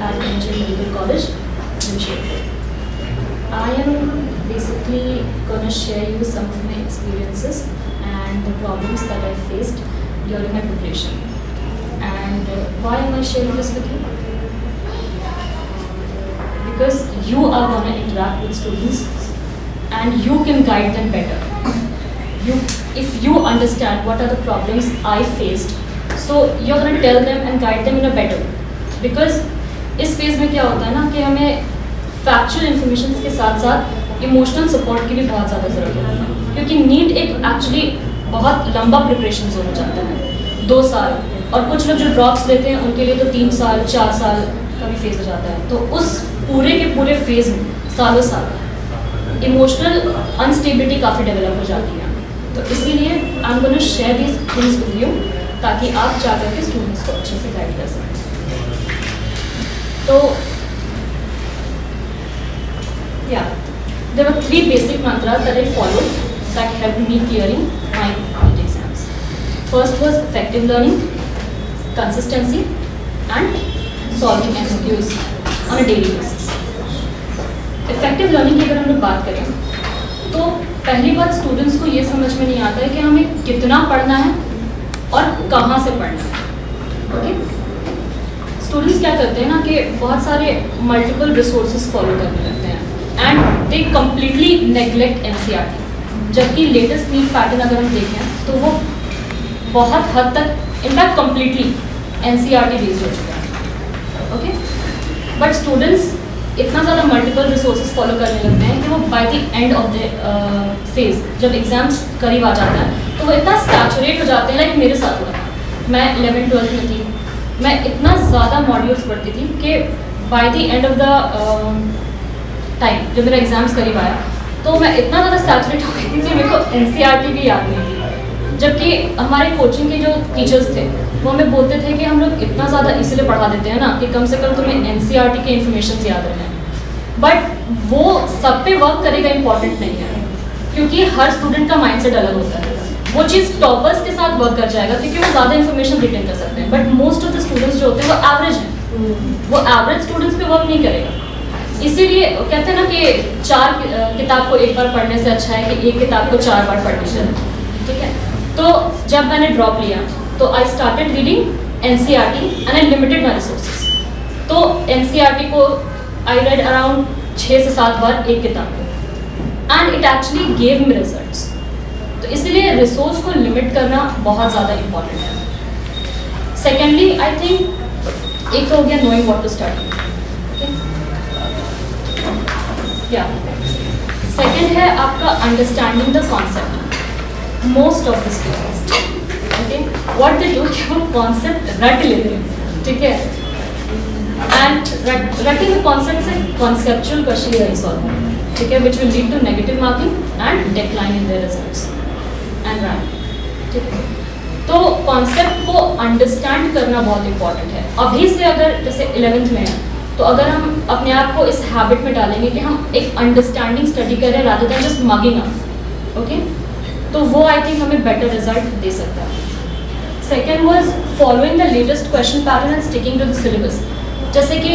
at NJ Medical College, Jamshedpur. I am basically going to share you some of my experiences and the problems that I faced during my preparation. And why am I sharing this with you? Because you are going to interact with students and you can guide them better. If you understand what are the problems I faced, so you're going to tell them and guide them in a better way. Because इस phase में क्या होता है ना कि हमें factual information के साथ साथ इमोशनल सपोर्ट की भी बहुत ज़्यादा ज़रूरत होती है, क्योंकि नीट एक एक्चुअली बहुत लंबा प्रिपरेशन जोन हो जाता है, 2 साल, और कुछ लोग जो ड्रॉप्स लेते हैं उनके लिए तो 3 साल 4 साल का भी फेज हो जाता है. तो उस पूरे के पूरे फेज में सालों साल इमोशनल अनस्टेबिलिटी काफ़ी डेवलप हो जाती है. तो इसीलिए I am gonna share these things with you ताकि आप जा करके स्टूडेंट्स को अच्छे से गाइड कर सकें. तो yeah, there were 3 basic mantras that I followed that helped me clearing my NEET exams. First was effective learning, consistency, and solving MCQs on a daily basis. Effective learning की अगर हम लोग बात करें तो पहली बात स्टूडेंट्स को ये समझ में नहीं आता है कि हमें कितना पढ़ना है और कहाँ से पढ़ना है. ओके, स्टूडेंट्स क्या करते हैं ना कि बहुत सारे मल्टीपल रिसोर्सेज फॉलो करने लगते हैं and they completely neglect NCERT, जबकि लेटेस्ट नीट पैटर्न अगर हम देखें तो वो बहुत हद तक इनफैक्ट कम्प्लीटली NCERT बेस्ड हो चुका है. ओके, बट स्टूडेंट्स इतना ज़्यादा मल्टीपल रिसोर्सेज फॉलो करने लगते हैं कि वो by the end of the phase जब एग्जाम्स करीब आ जाता है तो वो इतना सैचुरेट हो जाते हैं. लाइक मेरे साथ हुआ, मैं 11th-12th में थी, मैं इतना ज़्यादा मॉड्यूल्स पढ़ती थी कि by the end of the time जब मेरा एग्ज़ाम्स करीब आया तो मैं इतना ज़्यादा सैचुरेट हो गई थी कि मेरे को NCERT भी याद नहीं थी. जबकि हमारे कोचिंग के जो टीचर्स थे वो हमें बोलते थे कि हम लोग इतना ज़्यादा इसलिए पढ़ा देते हैं ना कि कम से कम तुम्हें NCERT के इन्फॉर्मेशन याद रहें. बट वो सब पे वर्क करेगा इम्पॉर्टेंट नहीं है, क्योंकि हर स्टूडेंट का माइंडसेट अलग होता है. वो चीज़ टॉपर्स के साथ वर्क कर जाएगा क्योंकि वो ज़्यादा इन्फॉर्मेशन रिटेन कर सकते हैं, but most of the students जो होते हैं वो एवरेज हैं, वो एवरेज स्टूडेंट्स पे वर्क नहीं करेगा. इसीलिए कहते हैं ना कि 4 किताब को एक बार पढ़ने से अच्छा है कि एक किताब को 4 बार पढ़नी चाहिए. ठीक है, तो जब मैंने ड्रॉप लिया तो I started reading NCERT and I limited my resources. तो NCERT को आई रेड अराउंड 6 से 7 बार एक किताब को and it actually gave me results. तो इसीलिए रिसोर्स को लिमिट करना बहुत ज़्यादा इम्पॉर्टेंट है. सेकेंडली आई थिंक एक तो हो गया नोइंग व्हाट टू स्टडी. या सेकेंड है आपका understanding the concept. Most of the students okay what they do कि वो कॉन्सेप्ट रट लेते हैं. ठीक है, एंड रटिंग द कॉन्सेप्ट से कॉन्सेप्चुअल क्वेश्चन नहीं सॉल्व होंगे. ठीक है, which will lead to negative marking and decline in their results and rank. ठीक है, तो कॉन्सेप्ट को अंडरस्टैंड करना बहुत इंपॉर्टेंट है. अभी से अगर जैसे 11th में है तो अगर हम अपने आप को इस हैबिट में डालेंगे कि हम एक अंडरस्टैंडिंग स्टडी करें rather than just mugging up, okay, तो वो आई थिंक हमें बेटर रिजल्ट दे सकता है. Second was following the latest question pattern and sticking to the syllabus. जैसे कि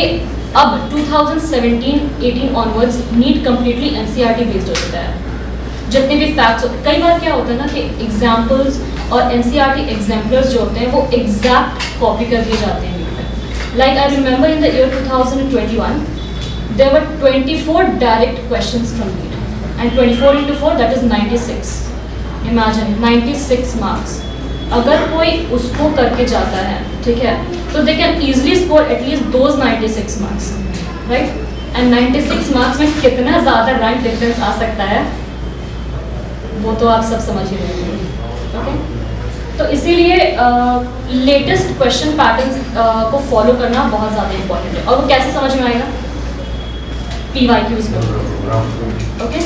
अब 2017-18 onwards NEET completely NCERT based हो चुका है. जितने भी फैक्ट्स, कई बार क्या होता है ना कि एग्जाम्पल्स और NCERT एग्जाम्पलर्स जो होते हैं वो एग्जैक्ट कॉपी करके जाते हैं. Like I remember in the year 2021 there were 24 direct questions from NEET and 24 into 4 that is 96. Imagine 96 marks. अगर कोई उसको करके जाता है, ठीक है, तो they can easily score at least those 96 marks, right. And 96 marks में कितना ज़्यादा रैंक डिफरेंस आ सकता है वो तो आप सब समझ ही रहे हैं. ओके, तो इसीलिए लेटेस्ट क्वेश्चन पैटर्न्स को फॉलो करना बहुत ज़्यादा इंपॉर्टेंट है. और वो कैसे समझ में आएगा? PYQs में. Okay,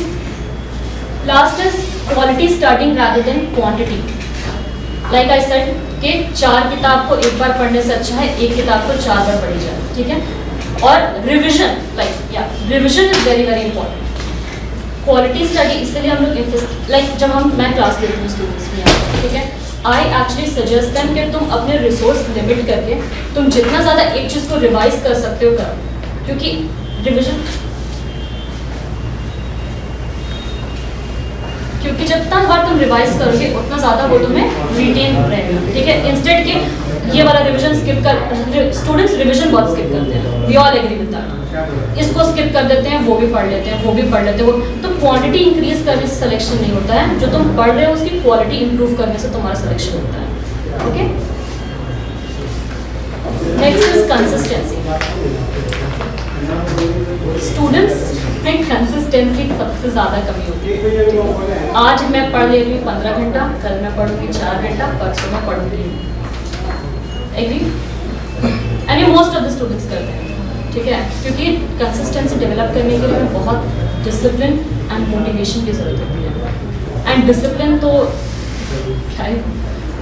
last is quality studying rather than quantity. Like I said कि 4 किताब को एक बार पढ़ने से अच्छा है एक किताब को 4 बार पढ़ी जाए. ठीक है, और revision, revision is very very important. Quality study इसलिए हम लोग लाइक जब मैं क्लास लेती हूँ स्टूडेंट्स की यहाँ, ठीक है, आई एक्चुअली सजेस्ट देम कि तुम अपने रिसोर्स लिमिट करके तुम जितना ज़्यादा एक चीज़ को रिवाइज कर सकते हो करो, क्योंकि रिविजन जितना बार तुम रिवाइज करोगे उतना ज़्यादा वो तुम्हें रिटेन रहेगा, ठीक है। इंस्टेड के ये वाला रिविजन स्किप कर, स्टूडेंट्स रिविजन बहुत स्किप करते हैं, we all agree with that. इसको स्किप कर देते हैं, वो भी पढ़ लेते हैं, वो भी पढ़ लेते हैं। तो क्वांटिटी इंक्रीज करने से सिलेक्शन नहीं होता है, जो तुम पढ़ रहे हो उसकी क्वालिटी इंप्रूव करने से तुम्हारा सिलेक्शन होता है, okay. Next is consistency. Students में कंसिस्टेंसी सबसे ज़्यादा कमी होती है। आज मैं पढ़ ले रही हूँ 15 घंटा, कल मैं पढ़ूंगी 4 घंटा, परसों मैं पढ़ूंगी, एग्री? एंड ये मोस्ट ऑफ द स्टूडेंट्स करते हैं, ठीक है, क्योंकि कंसिस्टेंसी डेवलप करने के लिए हमें बहुत डिसिप्लिन एंड मोटिवेशन की ज़रूरत होती है। एंड डिसिप्लिन तो क्या है,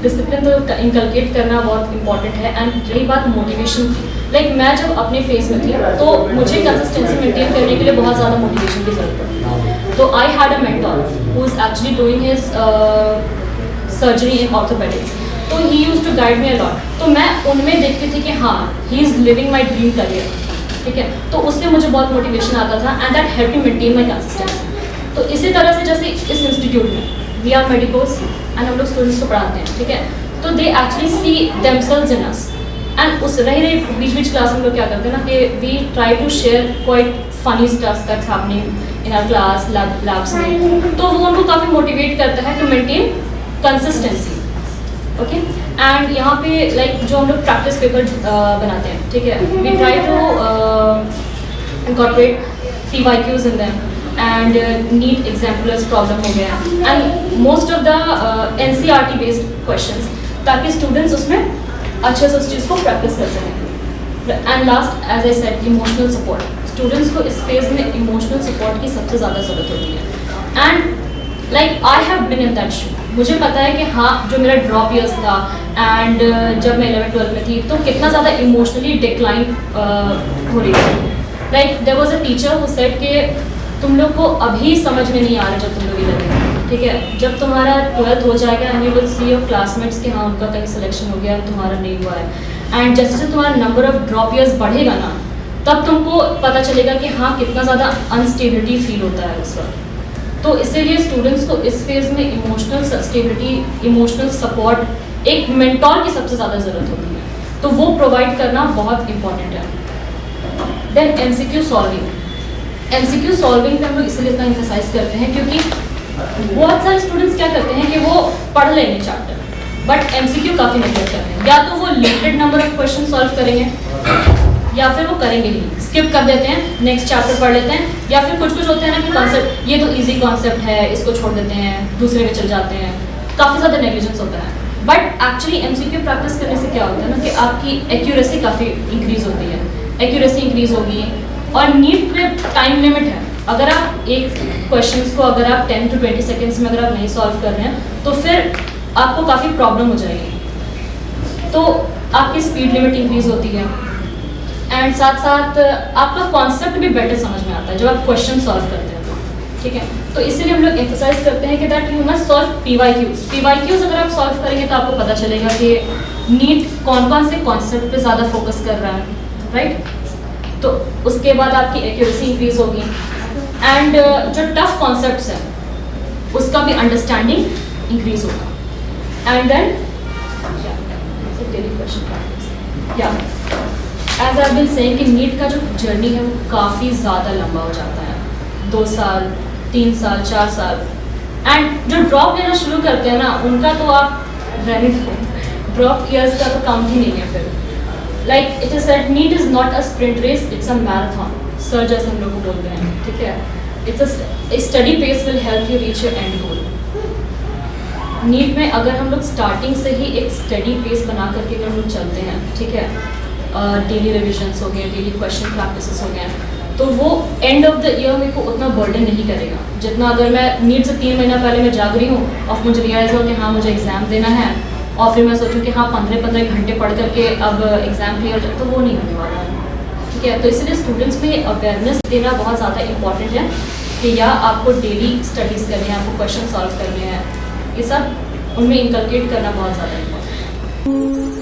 डिसिप्लिन तो इनकलकेट करना बहुत इंपॉर्टेंट है। एंड रही बात मोटिवेशन की, लाइक मैं जब अपने फेज में थी तो मुझे कंसिस्टेंसी मेंटेन करने के लिए बहुत ज़्यादा मोटिवेशन की ज़रूरत पड़ती। तो I had a mentor who is actually doing his surgery in orthopaedics, तो he used to guide me a lot. तो मैं उनमें देखती थी कि हाँ, he is living my dream career, ठीक है। तो उससे मुझे बहुत मोटिवेशन आता था and that help me maintain my consistency. तो इसी तरह से जैसे इस इंस्टीट्यूट में वी आर मेडिकोस एंड हम लोग स्टूडेंट्स को पढ़ाते हैं, ठीक है, तो they actually see themselves in us. And उस रही बीच क्लास में लोग क्या करते हैं ना कि we try to share quite funny stuff that's happening in our class labs में, तो वो उनको काफ़ी मोटिवेट करता है to maintain consistency, okay. And यहाँ पे लाइक जो हम लोग प्रैक्टिस पेपर बनाते हैं, ठीक है, we try to incorporate PYQs in them and NEET examples problem हो गया and most of the NCERT based questions, ताकि स्टूडेंट्स उसमें अच्छे से उस चीज़ को प्रैक्टिस कर सकें। And last as I said, emotional support. Students को इस फेज में इमोशनल सपोर्ट की सबसे ज़्यादा ज़रूरत होती है। And like I have been in that shoe, मुझे पता है कि हाँ, जो मेरा ड्रॉप ईयर्स था एंड जब मैं 11th-12th में थी तो कितना ज़्यादा इमोशनली डिक्लाइन हो रही थी। Like there was a teacher who said कि तुम लोग को अभी समझ में नहीं आ रहा जब तुम लोग 11th, ठीक है, जब तुम्हारा 12th हो जाएगा and you will see your classmates के हाँ उनका कहीं सिलेक्शन हो गया, तुम्हारा नहीं हुआ है। एंड जैसे जैसे तुम्हारा नंबर ऑफ ड्रॉप ईयर्स बढ़ेगा ना, तब तुमको पता चलेगा कि हाँ कितना ज़्यादा अनस्टेबिलिटी फील होता है उस वक्त। तो इसीलिए स्टूडेंट्स को इस फेज में इमोशनल स्टेबिलिटी, इमोशनल सपोर्ट, एक मेंटोर की सबसे ज़्यादा ज़रूरत होती है, तो वो प्रोवाइड करना बहुत इंपॉर्टेंट है। Then MCQ solving. MCQ solving पे हम लोग इसलिए इतना एक्सरसाइज करते हैं क्योंकि बहुत सारे स्टूडेंट्स क्या करते हैं कि वो पढ़ लेंगे चैप्टर, बट MCQ काफ़ी नेगलेक्ट करते हैं। या तो वो limited number of question solve करेंगे या फिर वो करेंगे ही, स्किप कर देते हैं, नेक्स्ट चैप्टर पढ़ लेते हैं, या फिर कुछ होते हैं ना कि कॉन्सेप्ट ये तो इजी कॉन्सेप्ट है, इसको छोड़ देते हैं, दूसरे में चल जाते हैं, काफ़ी ज़्यादा नेग्लिजेंस होता है। बट एक्चुअली MCQ प्रैक्टिस करने से क्या होता है ना कि आपकी एक्यूरेसी काफ़ी इंक्रीज होती है, एक्यूरेसी इंक्रीज होगी। और नीट में टाइम लिमिट है, अगर आप एक क्वेश्चंस को अगर आप 10 to 20 सेकेंड्स में अगर आप नहीं सॉल्व कर रहे हैं तो फिर आपको काफ़ी प्रॉब्लम हो जाएगी। तो आपकी स्पीड लिमिट इंक्रीज होती है एंड साथ साथ आपका कॉन्सेप्ट भी बेटर समझ में आता है जब आप क्वेश्चन सॉल्व करते हैं तो, ठीक है। तो इसीलिए हम लोग एम्फसाइज करते हैं कि that you must solve PYQs अगर आप सॉल्व करेंगे तो आपको पता चलेगा कि नीट कौन कौन से कॉन्सेप्ट पे ज़्यादा फोकस कर रहा है, राइट। तो उसके बाद आपकी एक्यूरेसी इंक्रीज होगी एंड जो टफ कॉन्सेप्ट्स हैं उसका भी अंडरस्टैंडिंग इंक्रीज होगा। And then daily question practice, या एज आई बीन सेइंग कि नीट का जो जर्नी है वो काफ़ी ज़्यादा लंबा हो जाता है, 2 साल 3 साल 4 साल। एंड जो ड्रॉप लेना शुरू करते हैं ना उनका तो आप रहने दो, ड्रॉप ईयर्स का तो काउंट ही नहीं है फिर। Like it is said NEET is not a sprint race, it's a marathon, sir जैसे हम लोग को बोलते हैं, ठीक है। It's a study pace will help you reach your end goal. NEET में अगर हम लोग स्टार्टिंग से ही एक स्टडी पेस बना करके अगर हम लोग चलते हैं, ठीक है, डेली रिविजन्स हो गए, डेली क्वेश्चन प्रैक्टिसेस हो गए, तो वो एंड ऑफ द ईयर मेरे को उतना बर्डन नहीं करेगा जितना अगर मैं नीट से 3 महीना पहले मैं जाग रही हूँ और मुझे रियलाइज हो कि हाँ मुझे एग्ज़ाम देना है और फिर मैं सोचूं कि हाँ 15-15 घंटे पढ़ करके अब एग्ज़ाम क्लियर हो जाए, तो वो नहीं होने वाला है, ठीक है। तो इसलिए स्टूडेंट्स में अवेयरनेस देना बहुत ज़्यादा इंपॉर्टेंट है कि या आपको डेली स्टडीज़ करनी है, आपको क्वेश्चन सॉल्व करने हैं, ये सब उनमें इनकलकेट करना बहुत ज़्यादा इम्पोर्टेंट है।